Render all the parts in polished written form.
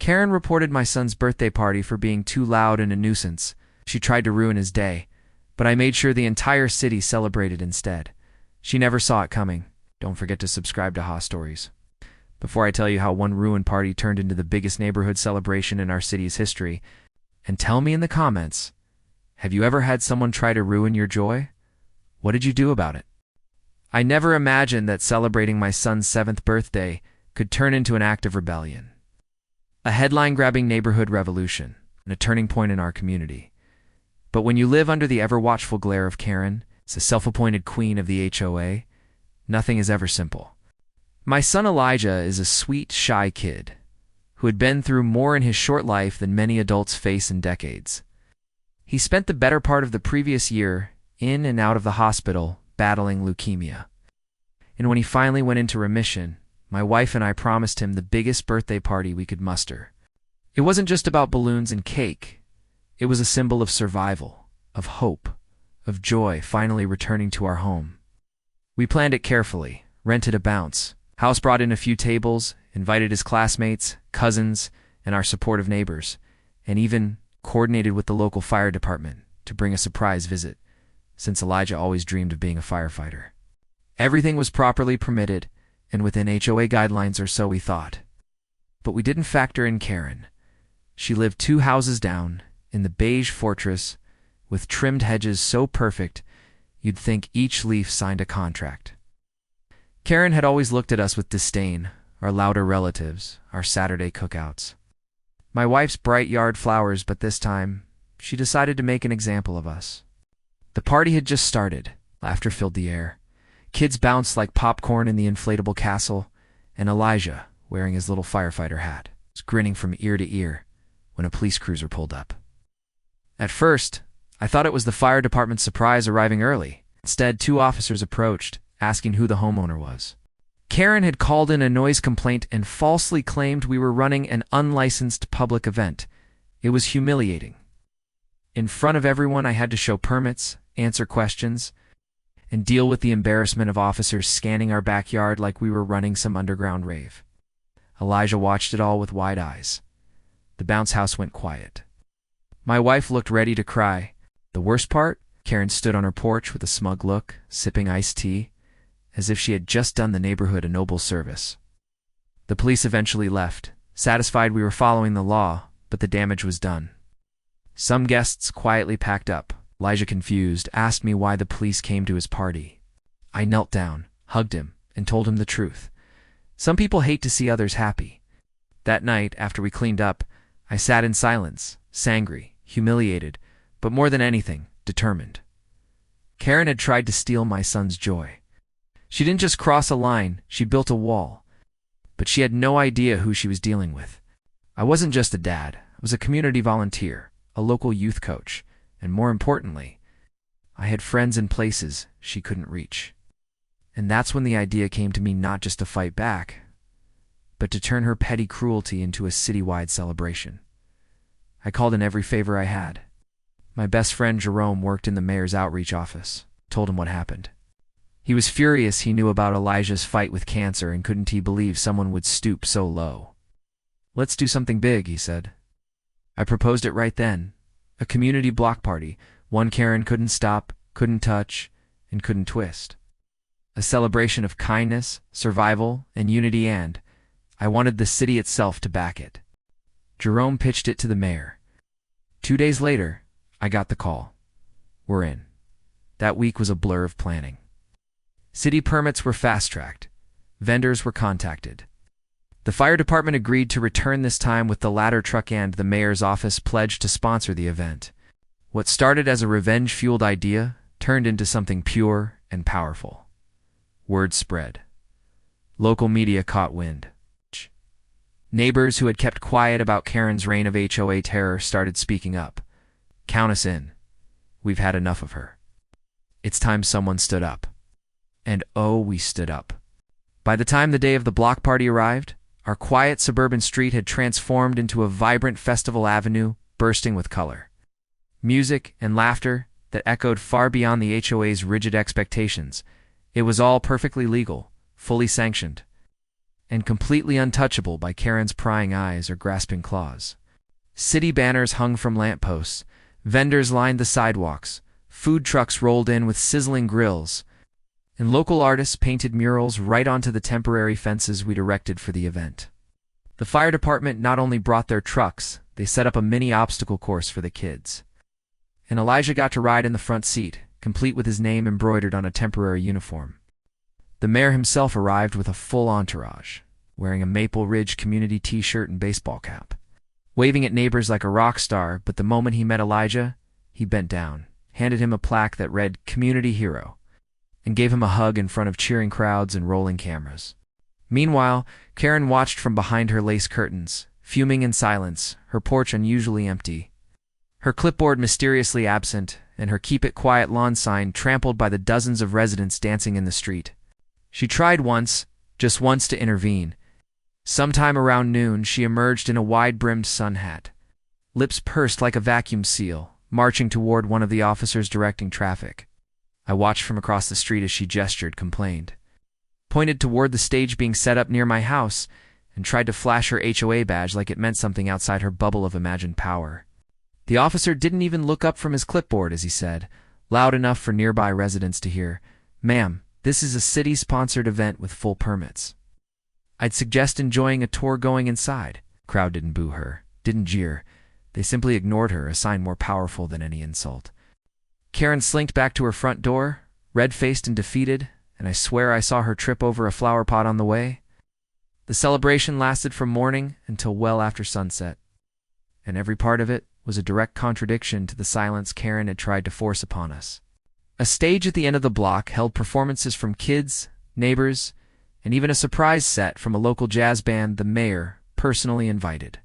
Karen reported my son's birthday party for being too loud and a nuisance. She tried to ruin his day, but I made sure the entire city celebrated instead. She never saw it coming. Don't forget to subscribe to Ha Stories. Before I tell you how one ruined party turned into the biggest neighborhood celebration in our city's history, and tell me in the comments, have you ever had someone try to ruin your joy? What did you do about it? I never imagined that celebrating my son's 7th birthday could turn into an act of rebellion. A headline-grabbing neighborhood revolution, and a turning point in our community. But when you live under the ever-watchful glare of Karen, the self-appointed queen of the HOA, nothing is ever simple. My son Elijah is a sweet, shy kid who had been through more in his short life than many adults face in decades. He spent the better part of the previous year in and out of the hospital battling leukemia. And when he finally went into remission, my wife and I promised him the biggest birthday party we could muster. It wasn't just about balloons and cake. It was a symbol of survival, of hope, of joy finally returning to our home. We planned it carefully, rented a bounce, house brought in a few tables, invited his classmates, cousins, and our supportive neighbors, and even coordinated with the local fire department to bring a surprise visit, since Elijah always dreamed of being a firefighter. Everything was properly permitted, and within HOA guidelines or so we thought. But we didn't factor in Karen. She lived 2 houses down, in the beige fortress, with trimmed hedges so perfect you'd think each leaf signed a contract. Karen had always looked at us with disdain, our louder relatives, our Saturday cookouts. My wife's bright yard flowers, but this time, she decided to make an example of us. The party had just started. Laughter filled the air. Kids bounced like popcorn in the inflatable castle, and Elijah, wearing his little firefighter hat, was grinning from ear to ear when a police cruiser pulled up. At first, I thought it was the fire department's surprise arriving early. Instead, 2 officers approached, asking who the homeowner was. Karen had called in a noise complaint and falsely claimed we were running an unlicensed public event. It was humiliating. In front of everyone, I had to show permits, answer questions, and deal with the embarrassment of officers scanning our backyard like we were running some underground rave. Elijah watched it all with wide eyes. The bounce house went quiet. My wife looked ready to cry. The worst part? Karen stood on her porch with a smug look, sipping iced tea, as if she had just done the neighborhood a noble service. The police eventually left, satisfied we were following the law, but the damage was done. Some guests quietly packed up. Elijah, confused, asked me why the police came to his party. I knelt down, hugged him, and told him the truth. Some people hate to see others happy. That night, after we cleaned up, I sat in silence, angry, humiliated, but more than anything, determined. Karen had tried to steal my son's joy. She didn't just cross a line, she built a wall. But she had no idea who she was dealing with. I wasn't just a dad, I was a community volunteer, a local youth coach, and more importantly, I had friends in places she couldn't reach. And that's when the idea came to me not just to fight back, but to turn her petty cruelty into a citywide celebration. I called in every favor I had. My best friend Jerome worked in the mayor's outreach office, told him what happened. He was furious he knew about Elijah's fight with cancer and couldn't he believe someone would stoop so low. Let's do something big, he said. I proposed it right then. A community block party, one Karen couldn't stop, couldn't touch, and couldn't twist. A celebration of kindness, survival, and unity, and I wanted the city itself to back it. Jerome pitched it to the mayor. 2 days later, I got the call. We're in. That week was a blur of planning. City permits were fast-tracked. Vendors were contacted. The fire department agreed to return this time with the ladder truck, and the mayor's office pledged to sponsor the event. What started as a revenge-fueled idea turned into something pure and powerful. Word spread. Local media caught wind. Neighbors who had kept quiet about Karen's reign of HOA terror started speaking up. Count us in. We've had enough of her. It's time someone stood up. And oh, we stood up. By the time the day of the block party arrived, our quiet suburban street had transformed into a vibrant festival avenue bursting with color. Music and laughter that echoed far beyond the HOA's rigid expectations. It was all perfectly legal, fully sanctioned. and completely untouchable by Karen's prying eyes or grasping claws. City banners hung from lampposts, vendors lined the sidewalks, food trucks rolled in with sizzling grills, and local artists painted murals right onto the temporary fences we'd erected for the event. The fire department not only brought their trucks, they set up a mini obstacle course for the kids. And Elijah got to ride in the front seat, complete with his name embroidered on a temporary uniform. The mayor himself arrived with a full entourage, wearing a Maple Ridge community t-shirt and baseball cap, waving at neighbors like a rock star, but the moment he met Elijah, he bent down, handed him a plaque that read Community Hero, and gave him a hug in front of cheering crowds and rolling cameras. Meanwhile, Karen watched from behind her lace curtains, fuming in silence, her porch unusually empty, her clipboard mysteriously absent, and her Keep It Quiet lawn sign trampled by the dozens of residents dancing in the street. She tried once, just once, to intervene. Sometime around noon, she emerged in a wide-brimmed sun hat, lips pursed like a vacuum seal, marching toward one of the officers directing traffic. I watched from across the street as she gestured, complained, pointed toward the stage being set up near my house, and tried to flash her HOA badge like it meant something outside her bubble of imagined power. The officer didn't even look up from his clipboard as he said, loud enough for nearby residents to hear, "Ma'am, this is a city-sponsored event with full permits. I'd suggest enjoying a tour going inside." Crowd didn't boo her, didn't jeer. They simply ignored her, a sign more powerful than any insult. Karen slinked back to her front door, red-faced and defeated, and I swear I saw her trip over a flower pot on the way. The celebration lasted from morning until well after sunset, and every part of it was a direct contradiction to the silence Karen had tried to force upon us. A stage at the end of the block held performances from kids, neighbors, and even a surprise set from a local jazz band the mayor personally invited.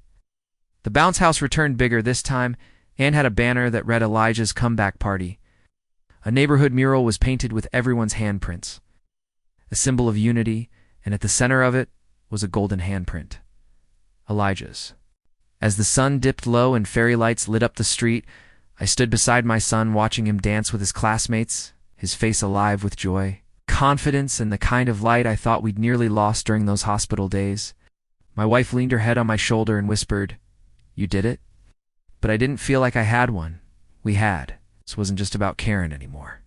The bounce house returned bigger this time and had a banner that read Elijah's Comeback Party. A neighborhood mural was painted with everyone's handprints, a symbol of unity, and at the center of it was a golden handprint, Elijah's. As the sun dipped low and fairy lights lit up the street, I stood beside my son watching him dance with his classmates, his face alive with joy, confidence, and the kind of light I thought we'd nearly lost during those hospital days. My wife leaned her head on my shoulder and whispered, "You did it?" But I didn't feel like I had one. We had. This wasn't just about Karen anymore.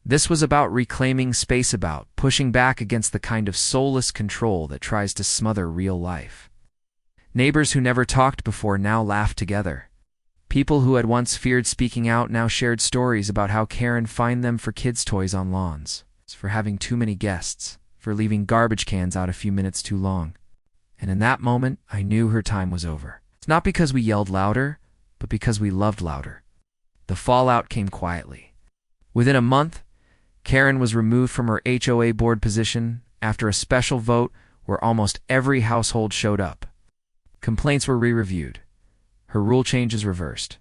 This was about reclaiming space, about pushing back against the kind of soulless control that tries to smother real life. Neighbors who never talked before now laughed together. People who had once feared speaking out now shared stories about how Karen fined them for kids' toys on lawns, for having too many guests, for leaving garbage cans out a few minutes too long. And in that moment, I knew her time was over. It's not because we yelled louder, but because we loved louder. The fallout came quietly. Within a month, Karen was removed from her HOA board position after a special vote where almost every household showed up. Complaints were re-reviewed. Her rule changes reversed.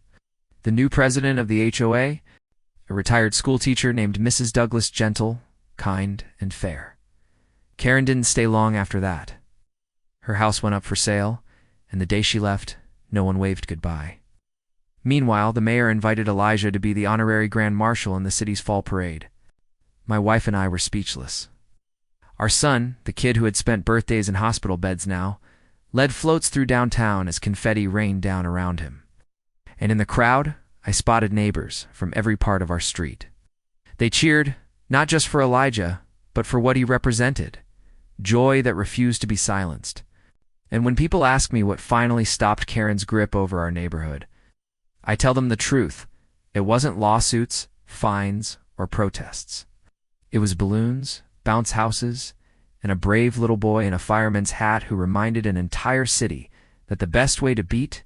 The new president of the HOA, a retired schoolteacher named Mrs. Douglas, gentle, kind, and fair. Karen didn't stay long after that. Her house went up for sale, and the day she left, no one waved goodbye. Meanwhile, the mayor invited Elijah to be the honorary grand marshal in the city's fall parade. My wife and I were speechless. Our son, the kid who had spent birthdays in hospital beds now, led floats through downtown as confetti rained down around him. And in the crowd, I spotted neighbors from every part of our street. They cheered, not just for Elijah, but for what he represented, joy that refused to be silenced. And when people ask me what finally stopped Karen's grip over our neighborhood, I tell them the truth. It wasn't lawsuits, fines, or protests. It was balloons, bounce houses, and a brave little boy in a fireman's hat who reminded an entire city that the best way to beat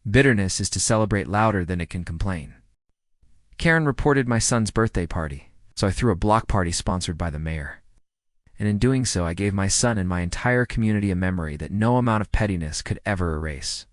bitterness is to celebrate louder than it can complain. Karen reported my son's birthday party, so I threw a block party sponsored by the mayor. And in doing so, I gave my son and my entire community a memory that no amount of pettiness could ever erase.